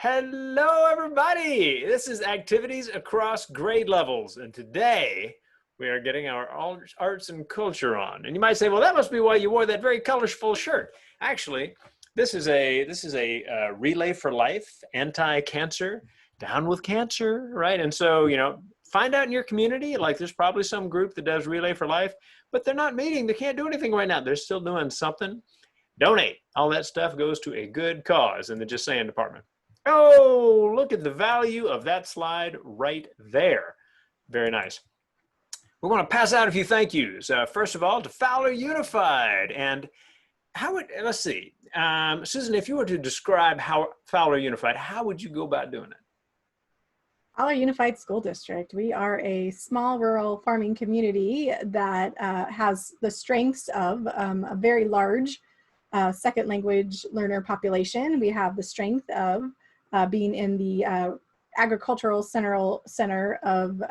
Hello, everybody. This is Activities Across Grade Levels, and today we are getting our arts and culture on. And you might say, well, that must be why you wore that very colorful shirt. Actually, this is a relay for life, anti-cancer, down with cancer, right? And so, find out in your community, like there's probably some group that does relay for life, but they're not meeting. They can't do anything right now. They're still doing something. Donate. All that stuff goes to a good cause in the Just Saying department. Oh, look at the value of that slide right there. Very nice. We want to pass out a few thank yous. First of all, to Fowler Unified. And let's see, Susan, if you were to describe how Fowler Unified, how would you go about doing it? Fowler Unified School District. We are a small rural farming community that has the strengths of a very large second language learner population. We have the strength of being in the agricultural center of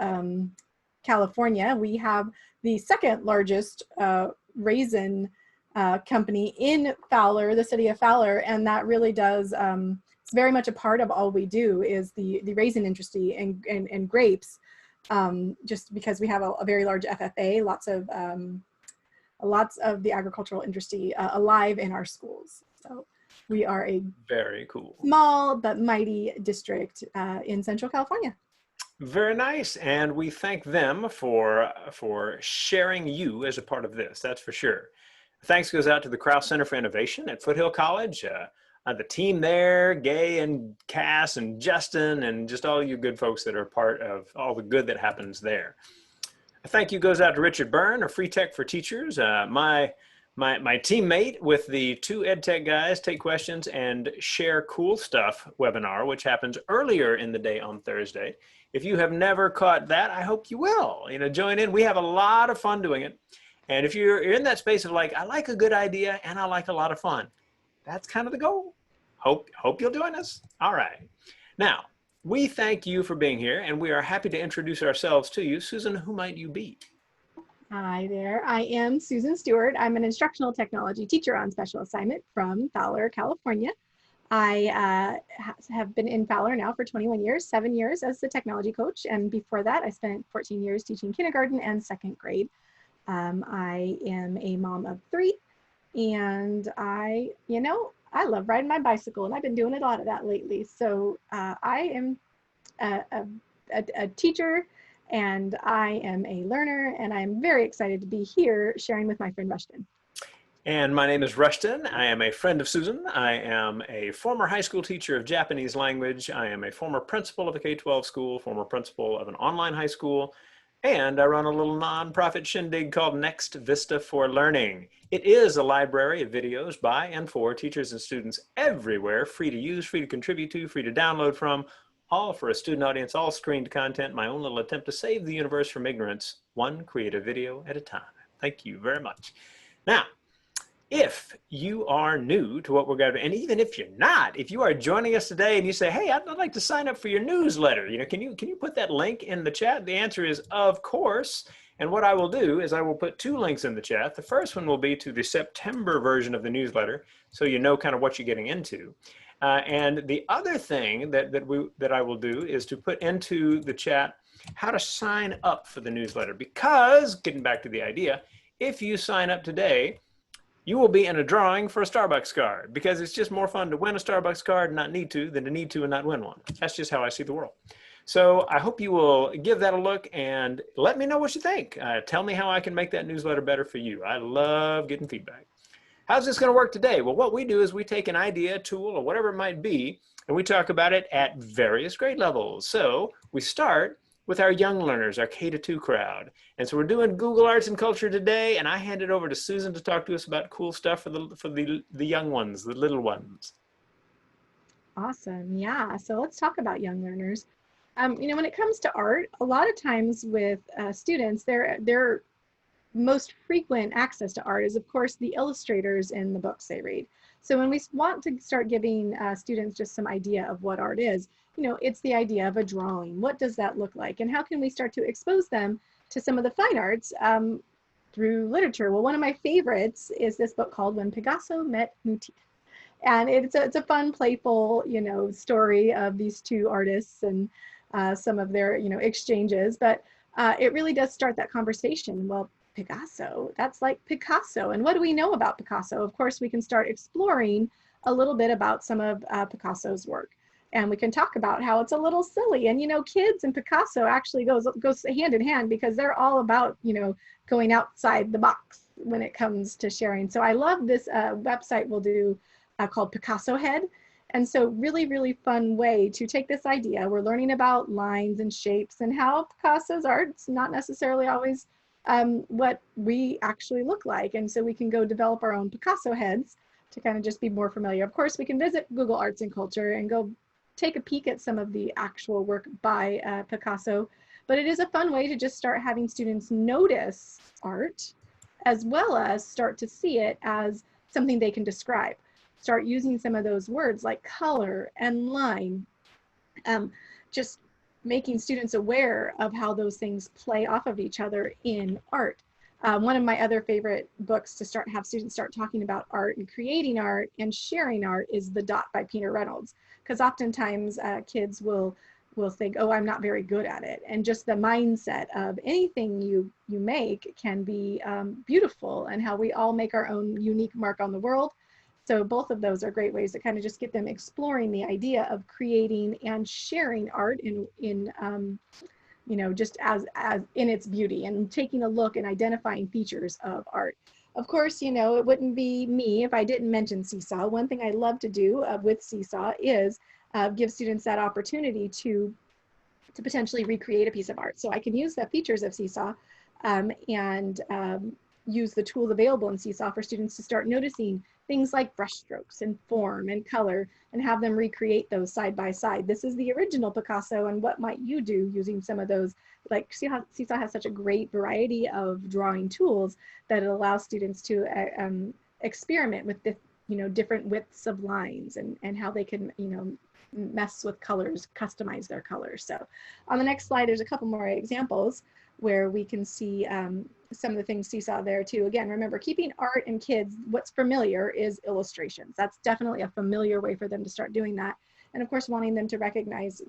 California. We have the second largest raisin company in Fowler, the city of Fowler, and that really does, it's very much a part of all we do is the raisin industry and grapes, just because we have a very large FFA, lots of the agricultural industry alive in our schools. So we are a very cool, small but mighty district in Central California. Very nice, and we thank them for sharing you as a part of this. That's for sure. Thanks goes out to the Krause Center for Innovation at Foothill College, the team there, Gay and Cass and Justin, and just all you good folks that are part of all the good that happens there. A thank you goes out to Richard Byrne of Free Tech for Teachers, my teammate with the two EdTech guys take questions and share cool stuff webinar, which happens earlier in the day on Thursday. If you have never caught that, I hope you will. Join in. We have a lot of fun doing it. And if you're in that space of like, I like a good idea and I like a lot of fun, that's kind of the goal. Hope you'll join us. All right. Now, we thank you for being here, and we are happy to introduce ourselves to you. Susan, who might you be? Hi there, I am Susan Stewart. I'm an instructional technology teacher on special assignment from Fowler, California. I have been in Fowler now for 21 years, 7 years as the technology coach. And before that, I spent 14 years teaching kindergarten and second grade. I am a mom of 3, and I love riding my bicycle, and I've been doing a lot of that lately. So I am a teacher, and I am a learner, and I'm very excited to be here sharing with my friend Rushton. And my name is Rushton. I am a friend of Susan. I am a former high school teacher of Japanese language. I am a former principal of a K-12 school, former principal of an online high school, and I run a little nonprofit shindig called Next Vista for Learning. It is a library of videos by and for teachers and students everywhere, free to use, free to contribute to, free to download from, all for a student audience, all screened content, my own little attempt to save the universe from ignorance, one creative video at a time. Thank you very much. Now, if you are new to what we're going to do, and even if you're not, if you are joining us today and you say, hey, I'd like to sign up for your newsletter, can you put that link in the chat? The answer is, of course. And what I will do is I will put 2 links in the chat. The first one will be to the September version of the newsletter, so you know kind of what you're getting into. And the other thing that I will do is to put into the chat how to sign up for the newsletter, because getting back to the idea, if you sign up today, you will be in a drawing for a Starbucks card, because it's just more fun to win a Starbucks card and not need to than to need to and not win one. That's just how I see the world. So I hope you will give that a look and let me know what you think. Tell me how I can make that newsletter better for you. I love getting feedback. How's this going to work today? Well, what we do is we take an idea, a tool, or whatever it might be, and we talk about it at various grade levels. So we start with our young learners, our K-2 crowd. And so we're doing Google Arts and Culture today, and I hand it over to Susan to talk to us about cool stuff for the young ones, the little ones. Awesome, yeah. So let's talk about young learners. When it comes to art, a lot of times with students, their most frequent access to art is, of course, the illustrators in the books they read. So when we want to start giving students just some idea of what art is, it's the idea of a drawing. What does that look like? And how can we start to expose them to some of the fine arts through literature? Well, one of my favorites is this book called When Pigasso Met Mootisse. And it's a fun, playful, story of these two artists and some of their, exchanges. But it really does start that conversation. Well, Picasso, that's like Picasso. And what do we know about Picasso? Of course, we can start exploring a little bit about some of Picasso's work. And we can talk about how it's a little silly. And, kids and Picasso actually goes hand in hand, because they're all about, going outside the box when it comes to sharing. So I love this website we'll do called Picasso Head. And so really, really fun way to take this idea. We're learning about lines and shapes and how Picasso's art's not necessarily always what we actually look like. And so we can go develop our own Picasso heads to kind of just be more familiar. Of course, we can visit Google Arts and Culture and go take a peek at some of the actual work by Picasso. But it is a fun way to just start having students notice art, as well as start to see it as something they can describe. Start using some of those words like color and line, just making students aware of how those things play off of each other in art. One of my other favorite books to have students start talking about art and creating art and sharing art is The Dot by Peter Reynolds, because oftentimes kids will think, oh, I'm not very good at it. And just the mindset of anything you make can be beautiful, and how we all make our own unique mark on the world. So both of those are great ways to kind of just get them exploring the idea of creating and sharing art in just as in its beauty, and taking a look and identifying features of art. Of course, it wouldn't be me if I didn't mention Seesaw. One thing I love to do with Seesaw is give students that opportunity to potentially recreate a piece of art. So I can use the features of Seesaw and use the tools available in Seesaw for students to start noticing things like brush strokes and form and color, and have them recreate those side by side. This is the original Picasso, and what might you do using some of those? Like, see how Seesaw has such a great variety of drawing tools that it allows students to experiment with the, different widths of lines, and how they can, mess with colors, customize their colors. So on the next slide, there's a couple more examples where we can see some of the things Seesaw there too. Again, remember, keeping art and kids, what's familiar is illustrations. That's definitely a familiar way for them to start doing that. And of course, wanting them to recognize,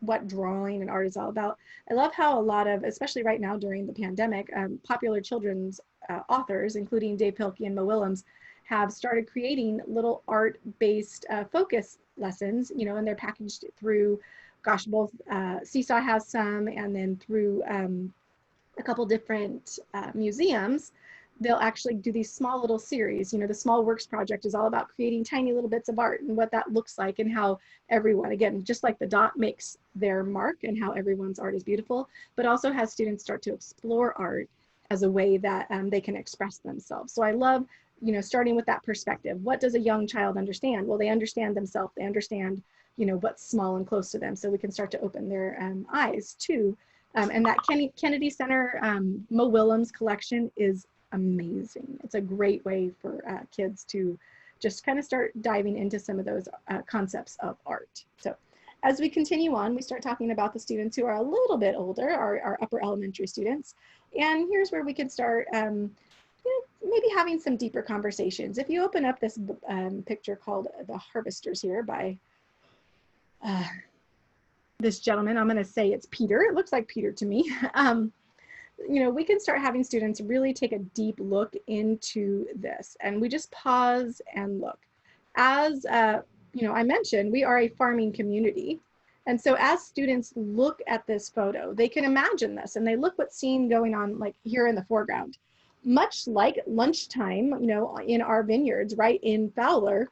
what drawing and art is all about. I love how a lot of, especially right now during the pandemic, popular children's authors, including Dave Pilkey and Mo Willems, have started creating little art-based focus lessons, and they're packaged through, gosh, both Seesaw has some, and then through a couple different museums, they'll actually do these small little series. The Small Works Project is all about creating tiny little bits of art and what that looks like, and how everyone, again, just like the dot makes their mark, and how everyone's art is beautiful, but also has students start to explore art as a way that they can express themselves. So I love, starting with that perspective. What does a young child understand? Well, they understand themselves. They understand, what's small and close to them. So we can start to open their eyes too. And that Kennedy Center Mo Willems collection is amazing. It's a great way for kids to just kind of start diving into some of those concepts of art. So as we continue on, we start talking about the students who are a little bit older, our upper elementary students. And here's where we can start maybe having some deeper conversations. If you open up this picture called The Harvesters here by this gentleman, I'm going to say it's Peter. It looks like Peter to me. We can start having students really take a deep look into this, and we just pause and look. As I mentioned, we are a farming community, and so as students look at this photo, they can imagine this, and they look what's seen going on, like here in the foreground. Much like lunchtime, in our vineyards, right in Fowler,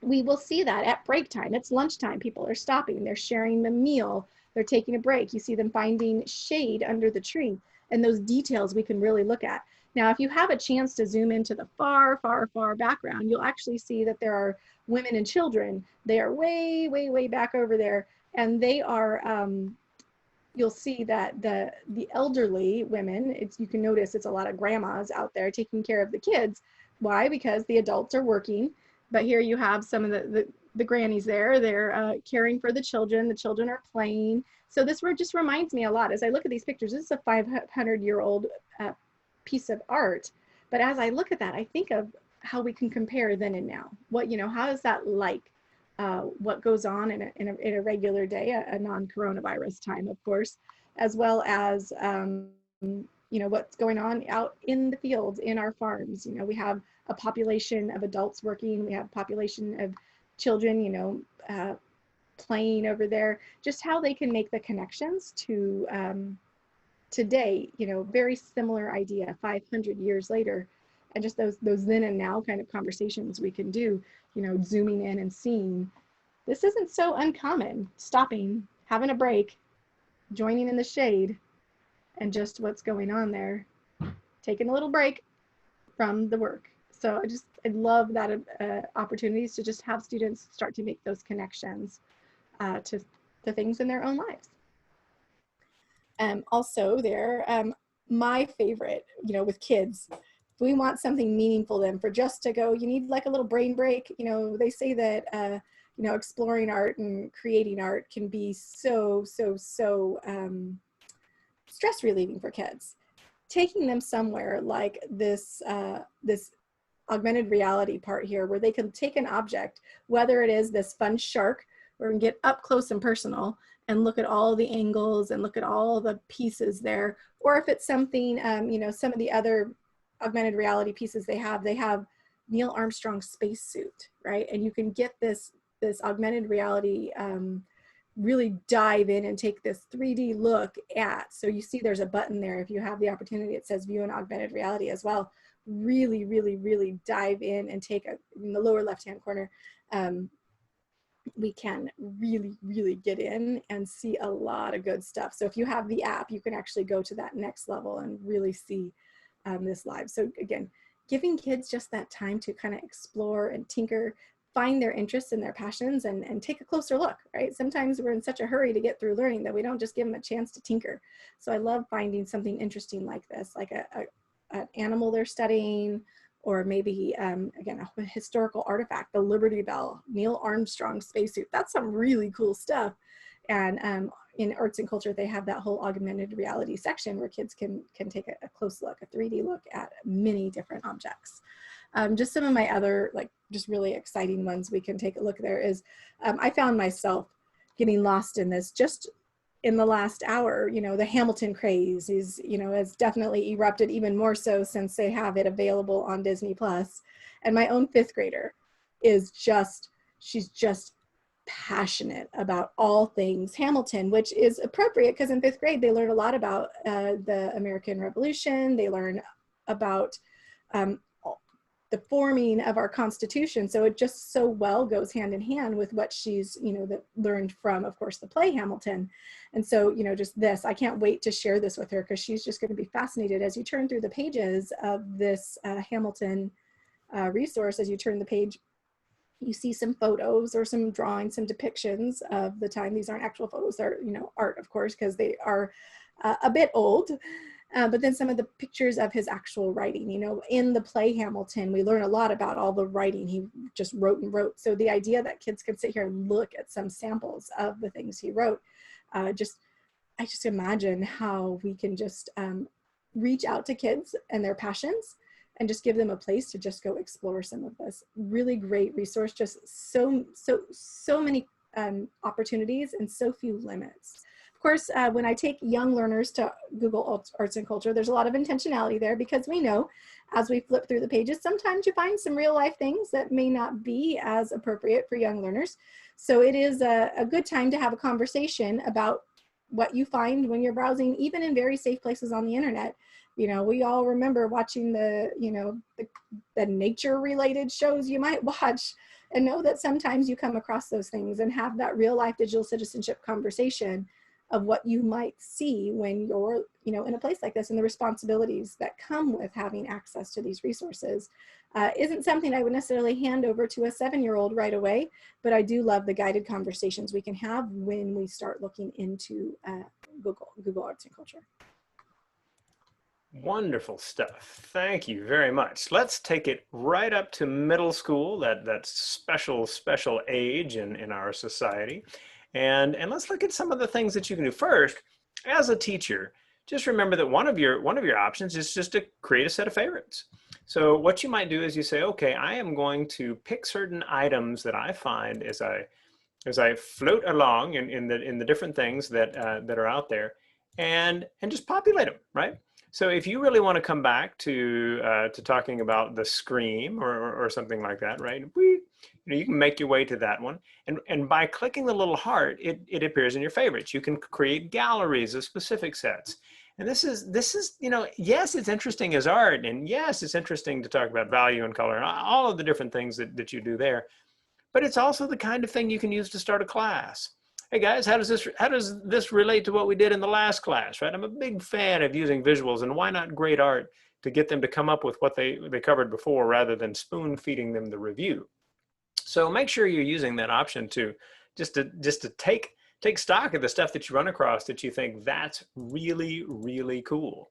we will see that at break time. It's lunchtime. People are stopping. They're sharing the meal. They're taking a break. You see them finding shade under the tree. And those details we can really look at. Now, if you have a chance to zoom into the far, far, far background, you'll actually see that there are women and children. They are way, way, way back over there. And they are, you'll see that the elderly women, you can notice it's a lot of grandmas out there taking care of the kids. Why? Because the adults are working. But here you have some of the grannies there. They're caring for the children. The children are playing. So this word just reminds me a lot. As I look at these pictures, this is a 500-year-old piece of art. But as I look at that, I think of how we can compare then and now. What, how is that like? What goes on in a regular day, a non-coronavirus time, of course, as well as, what's going on out in the fields, in our farms. We have a population of adults working, we have a population of children, playing over there, just how they can make the connections to today, very similar idea 500 years later, and just those then and now kind of conversations we can do, zooming in and seeing this isn't so uncommon, stopping, having a break, joining in the shade, and just what's going on there, taking a little break from the work. So I love that opportunities to just have students start to make those connections to things in their own lives. Also there, my favorite, with kids, if we want something meaningful to them, for just to go, you need like a little brain break. They say that, exploring art and creating art can be so stress relieving for kids. Taking them somewhere like this, this augmented reality part here, where they can take an object, whether it is this fun shark, where we can get up close and personal and look at all the angles and look at all the pieces there, or if it's something, some of the other augmented reality pieces they have Neil Armstrong's spacesuit, right? And you can get this augmented reality, really dive in and take this 3D look at. So you see there's a button there. If you have the opportunity, it says view in augmented reality as well. Really, really, really dive in and take in the lower left-hand corner. We can really, really get in and see a lot of good stuff. So if you have the app, you can actually go to that next level and really see this live. So again, giving kids just that time to kind of explore and tinker, find their interests and their passions, and take a closer look, right? Sometimes we're in such a hurry to get through learning that we don't just give them a chance to tinker. So I love finding something interesting like this, like an animal they're studying, or maybe, again, a historical artifact, the Liberty Bell, Neil Armstrong spacesuit. That's some really cool stuff. And in arts and culture, they have that whole augmented reality section where kids can take a close look, a 3D look at many different objects. Just some of my other, just really exciting ones we can take a look there is, I found myself getting lost in this just in the last hour. The Hamilton craze is, has definitely erupted even more so since they have it available on Disney Plus. And my own 5th grader is she's just passionate about all things Hamilton, which is appropriate because in 5th grade, they learn a lot about the American Revolution. They learn about the forming of our Constitution. So it just so well goes hand in hand with what she's, learned from, of course, the play Hamilton. And so, just this, I can't wait to share this with her because she's just going to be fascinated as you turn through the pages of this Hamilton resource. As you turn the page, you see some photos or some drawings, some depictions of the time. These aren't actual photos, they're, art, of course, because they are a bit old. But then some of the pictures of his actual writing, in the play Hamilton, we learn a lot about all the writing he just wrote and wrote. So the idea that kids can sit here and look at some samples of the things he wrote, I just imagine how we can just reach out to kids and their passions and just give them a place to just go explore some of this. Really great resource, just so many opportunities and so few limits. Of course, when I take young learners to Google Arts and Culture, there's a lot of intentionality there because we know as we flip through the pages, sometimes you find some real life things that may not be as appropriate for young learners. So it is a good time to have a conversation about what you find when you're browsing, even in very safe places on the internet. We all remember watching the nature related shows you might watch, and know that sometimes you come across those things and have that real life digital citizenship conversation of what you might see when you're, in a place like this, and the responsibilities that come with having access to these resources. Isn't something I would necessarily hand over to a 7-year-old right away, but I do love the guided conversations we can have when we start looking into Google Arts and Culture. Wonderful stuff. Thank you very much. Let's take it right up to middle school, that special age in our society. And let's look at some of the things that you can do. First, as a teacher, just remember that one of your options is just to create a set of favorites. So what you might do is you say, okay, I am going to pick certain items that I find as I float along in the different things that are out there, and just populate them, right? So if you really want to come back to talking about the Scream or something like that, right? You can make your way to that one, and by clicking the little heart, it appears in your favorites. You can create galleries of specific sets. And this is yes, it's interesting as art, and yes, it's interesting to talk about value and color and all of the different things that you do there. But it's also the kind of thing you can use to start a class. Hey guys, how does this relate to what we did in the last class, right? I'm a big fan of using visuals, and why not great art to get them to come up with what they covered before rather than spoon feeding them the review. So make sure you're using that option to just to take stock of the stuff that you run across that you think that's really, really cool.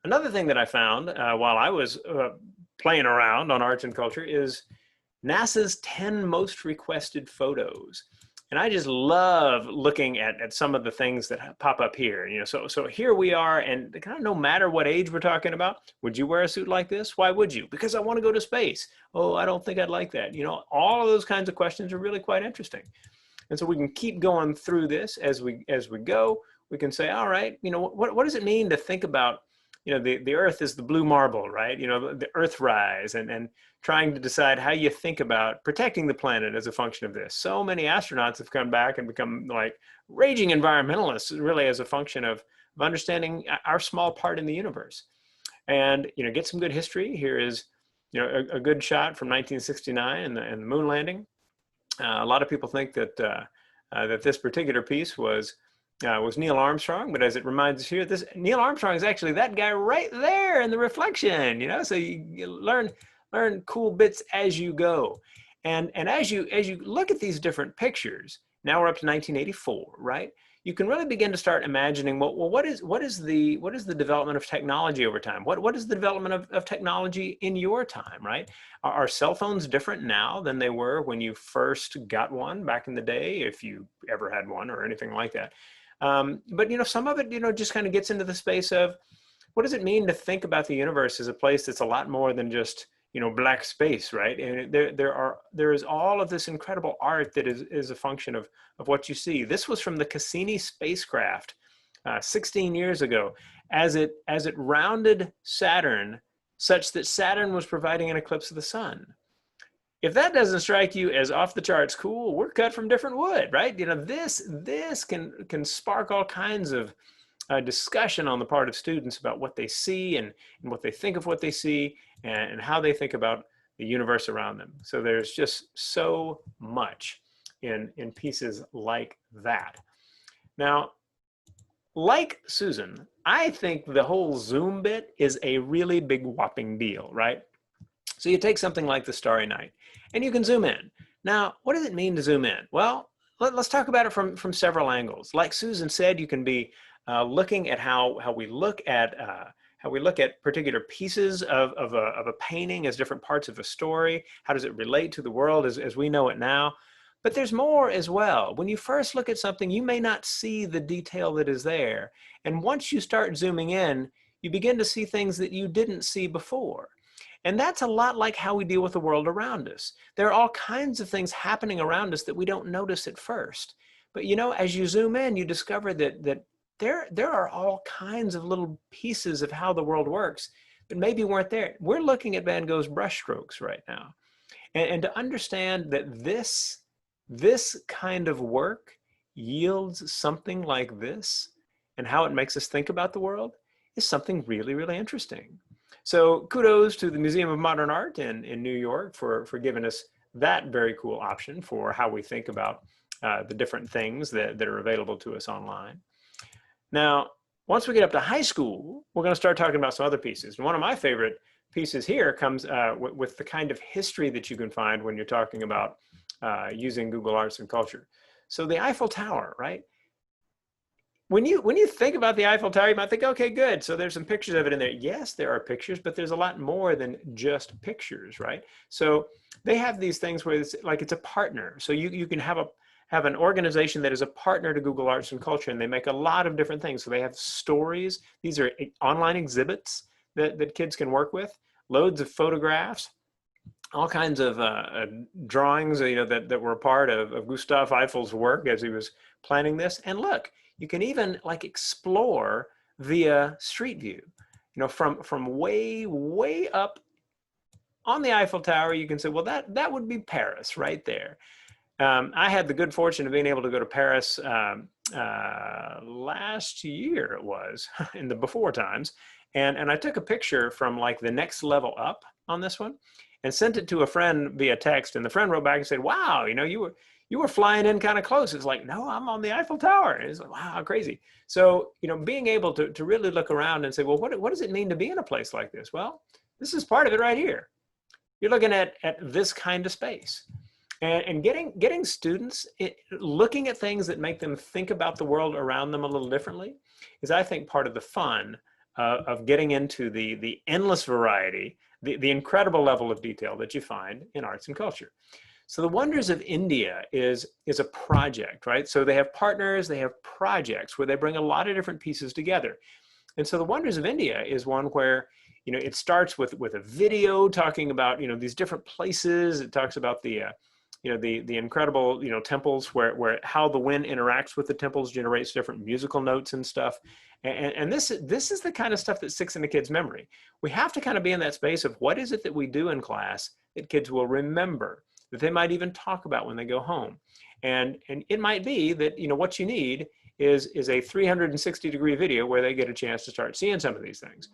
Another thing that I found while I was playing around on arts and culture is NASA's 10 most requested photos. And I just love looking at some of the things that pop up here. So here we are, and kind of no matter what age we're talking about, would you wear a suit like this? Why would you? Because I want to go to space. Oh, I don't think I'd like that. All of those kinds of questions are really quite interesting. And so we can keep going through this as we go. We can say, all right, what does it mean to think about, the Earth is the blue marble, right? The Earthrise, and trying to decide how you think about protecting the planet as a function of this. So many astronauts have come back and become like raging environmentalists, really as a function of understanding our small part in the universe. And get some good history. Here is a good shot from 1969 and the moon landing. A lot of people think that that this particular piece was Neil Armstrong, but as it reminds us here, this Neil Armstrong is actually that guy right there in the reflection. So you learn cool bits as you go, and as you look at these different pictures. Now we're up to 1984, right? You can really begin to start imagining, well, what is the development of technology over time? What is the development of technology in your time, right? Are cell phones different now than they were when you first got one back in the day, if you ever had one or anything like that? But some of it, just kind of gets into the space of what does it mean to think about the universe as a place that's a lot more than just black space, right? And there is all of this incredible art that is a function of what you see. This was from the Cassini spacecraft 16 years ago, as it rounded Saturn such that Saturn was providing an eclipse of the sun. If that doesn't strike you as off the charts cool, we're cut from different wood, right? This can spark all kinds of discussion on the part of students about what they see and what they think of what they see and how they think about the universe around them. So there's just so much in pieces like that. Now, like Susan, I think the whole zoom bit is a really big whopping deal, right? So you take something like the Starry Night and you can zoom in. Now, what does it mean to zoom in? Well, let's talk about it from several angles. Like Susan said, you can be looking at how we look at particular pieces of a painting as different parts of a story. How does it relate to the world as we know it now? But there's more as well. When you first look at something, you may not see the detail that is there. And once you start zooming in, you begin to see things that you didn't see before. And that's a lot like how we deal with the world around us. There are all kinds of things happening around us that we don't notice at first. But as you zoom in, you discover that there are all kinds of little pieces of how the world works that maybe weren't there. We're looking at Van Gogh's brushstrokes right now. And to understand that this kind of work yields something like this and how it makes us think about the world is something really, really interesting. So kudos to the Museum of Modern Art in New York for giving us that very cool option for how we think about the different things that are available to us online. Now, once we get up to high school, we're going to start talking about some other pieces. And one of my favorite pieces here comes with the kind of history that you can find when you're talking about using Google Arts and Culture. So the Eiffel Tower, right? When you think about the Eiffel Tower, you might think, okay, good. So there's some pictures of it in there. Yes, there are pictures, but there's a lot more than just pictures, right? So they have these things where it's like it's a partner. So you can have an organization that is a partner to Google Arts and Culture, and they make a lot of different things. So they have stories. These are online exhibits that kids can work with. loads of photographs, all kinds of drawings, that were a part of Gustav Eiffel's work as he was planning this. And look, you can even like explore via Street View, from way up on the Eiffel Tower. You can say, well, that would be Paris right there. I had the good fortune of being able to go to Paris last year, it was, in the before times. And I took a picture from like the next level up on this one and sent it to a friend via text. And the friend wrote back and said, wow, you were flying in kind of close. It's like, no, I'm on the Eiffel Tower. And it's like, wow, crazy. So, being able to really look around and say, well, what does it mean to be in a place like this? Well, this is part of it right here. You're looking at this kind of space. And getting students looking at things that make them think about the world around them a little differently is, I think, part of the fun of getting into the endless variety, the incredible level of detail that you find in arts and culture. So the Wonders of India is a project, right? So they have partners, they have projects where they bring a lot of different pieces together. And so the Wonders of India is one where, it starts with a video talking about, these different places. It talks about the incredible, temples where how the wind interacts with the temples generates different musical notes and stuff. And this is the kind of stuff that sticks in the kids' memory. We have to kind of be in that space of what is it that we do in class that kids will remember, that they might even talk about when they go home. And it might be that, what you need is a 360-degree video where they get a chance to start seeing some of these things.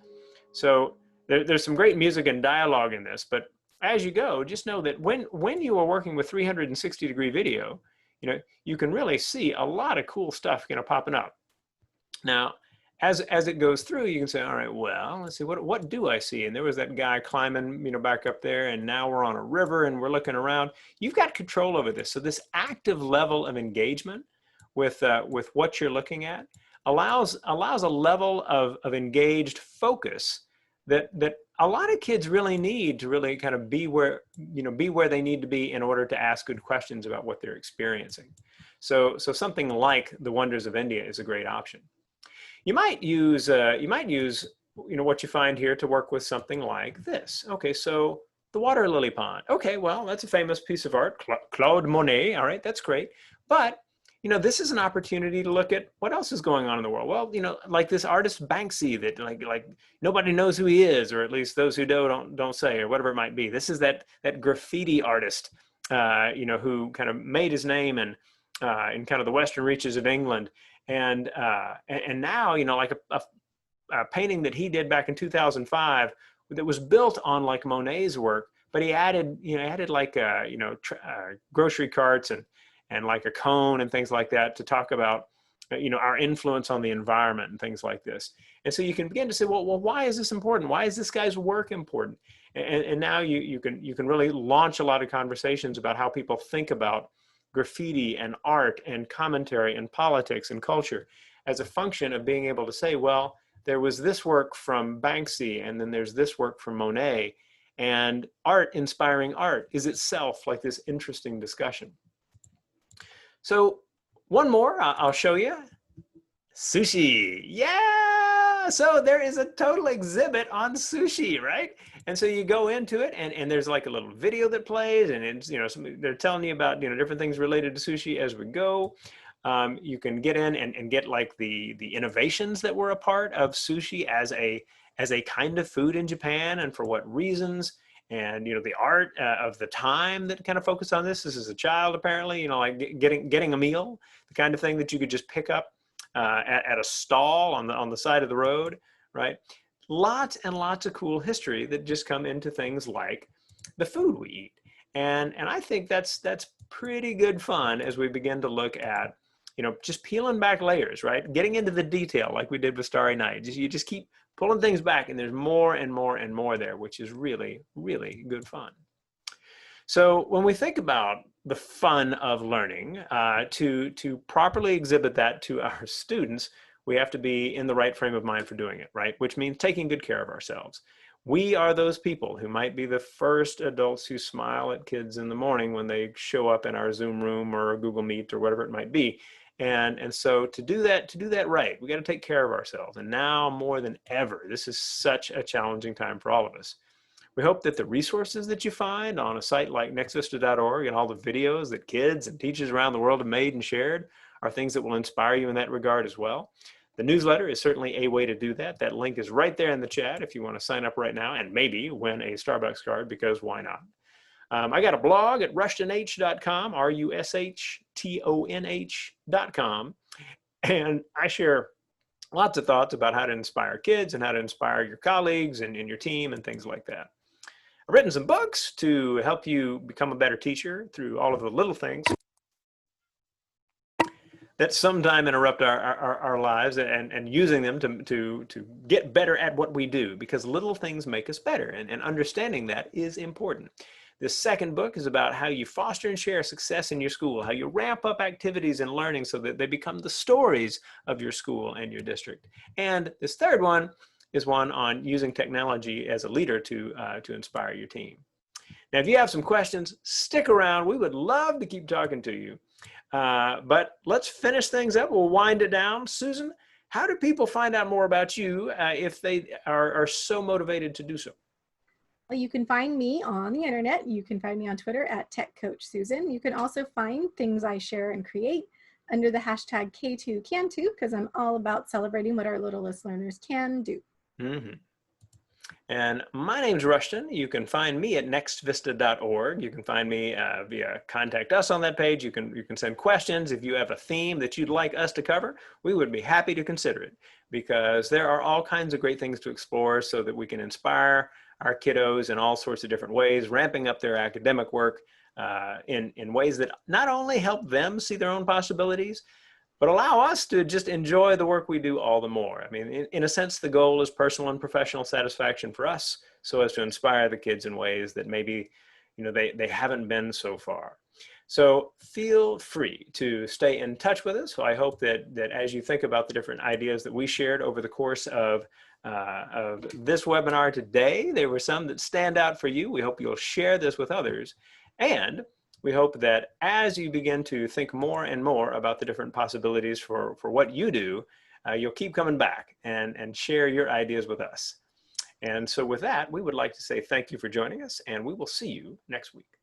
So there's some great music and dialogue in this, but as you go, just know that when you are working with 360-degree video, you can really see a lot of cool stuff popping up. Now, as it goes through, you can say, all right, well, let's see, what do I see? And there was that guy climbing, back up there, and now we're on a river and we're looking around. You've got control over this. So this active level of engagement with what you're looking at allows a level of engaged focus that a lot of kids really need to really kind of be where they need to be in order to ask good questions about what they're experiencing. So something like the Wonders of India is a great option. You might use what you find here to work with something like this. Okay, so the water lily pond. Okay, well, that's a famous piece of art, Claude Monet. All right, that's great. But this is an opportunity to look at what else is going on in the world. Well, like this artist Banksy that like nobody knows who he is, or at least those who don't say, or whatever it might be. This is that graffiti artist, who kind of made his name in kind of the western reaches of England, and now like a painting that he did back in 2005 that was built on like Monet's work, but he added like grocery carts and like a cone and things like that to talk about, our influence on the environment and things like this. And so you can begin to say, well, why is this important? Why is this guy's work important? And now you can really launch a lot of conversations about how people think about graffiti and art and commentary and politics and culture as a function of being able to say, well, there was this work from Banksy, and then there's this work from Monet, and art inspiring art is itself like this interesting discussion. So one more I'll show you. Sushi. Yeah. So there is a total exhibit on sushi, right? And so you go into it and there's like a little video that plays, and it's, they're telling you about, different things related to sushi as we go. You can get in and get like the innovations that were a part of sushi as a kind of food in Japan and for what reasons. And the art of the time that kind of focused on this. This is a child apparently, like getting a meal, the kind of thing that you could just pick up at a stall on the side of the road, right? Lots and lots of cool history that just come into things like the food we eat, and I think that's pretty good fun as we begin to look at just peeling back layers, right? Getting into the detail like we did with Starry Night. You just keep pulling things back, and there's more and more and more there, which is really, really good fun. So when we think about the fun of learning, to properly exhibit that to our students, we have to be in the right frame of mind for doing it, right? Which means taking good care of ourselves. We are those people who might be the first adults who smile at kids in the morning when they show up in our Zoom room or Google Meet or whatever it might be. And so to do that right, we got to take care of ourselves. And now more than ever, this is such a challenging time for all of us. We hope that the resources that you find on a site like nextvista.org and all the videos that kids and teachers around the world have made and shared are things that will inspire you in that regard as well. The newsletter is certainly a way to do that. That link is right there in the chat if you want to sign up right now and maybe win a Starbucks card, because why not? I got a blog at rushtonh.com, rushtonh.com, and I share lots of thoughts about how to inspire kids and how to inspire your colleagues and your team and things like that. I've written some books to help you become a better teacher through all of the little things that sometime interrupt our lives, and using them to get better at what we do, because little things make us better, and understanding that is important. This second book is about how you foster and share success in your school, how you ramp up activities and learning so that they become the stories of your school and your district. And this third one is one on using technology as a leader to inspire your team. Now, if you have some questions, stick around. We would love to keep talking to you. But let's finish things up. We'll wind it down. Susan, how do people find out more about you if they are so motivated to do so? Well, you can find me on the internet. You can find me on Twitter at TechCoachSusan. You can also find things I share and create under the hashtag K2Can2, because I'm all about celebrating what our littlest learners can do. Mm-hmm. And my name's Rushton. You can find me at nextvista.org. You can find me via Contact Us on that page. You can send questions. If you have a theme that you'd like us to cover, we would be happy to consider it, because there are all kinds of great things to explore so that we can inspire our kiddos in all sorts of different ways, ramping up their academic work in ways that not only help them see their own possibilities, but allow us to just enjoy the work we do all the more. I mean, in a sense, the goal is personal and professional satisfaction for us, so as to inspire the kids in ways that maybe, they haven't been so far. So feel free to stay in touch with us. So I hope that as you think about the different ideas that we shared over the course of this webinar today, there were some that stand out for you. We hope you'll share this with others. And we hope that as you begin to think more and more about the different possibilities for what you do, you'll keep coming back and share your ideas with us. And so with that, we would like to say thank you for joining us, and we will see you next week.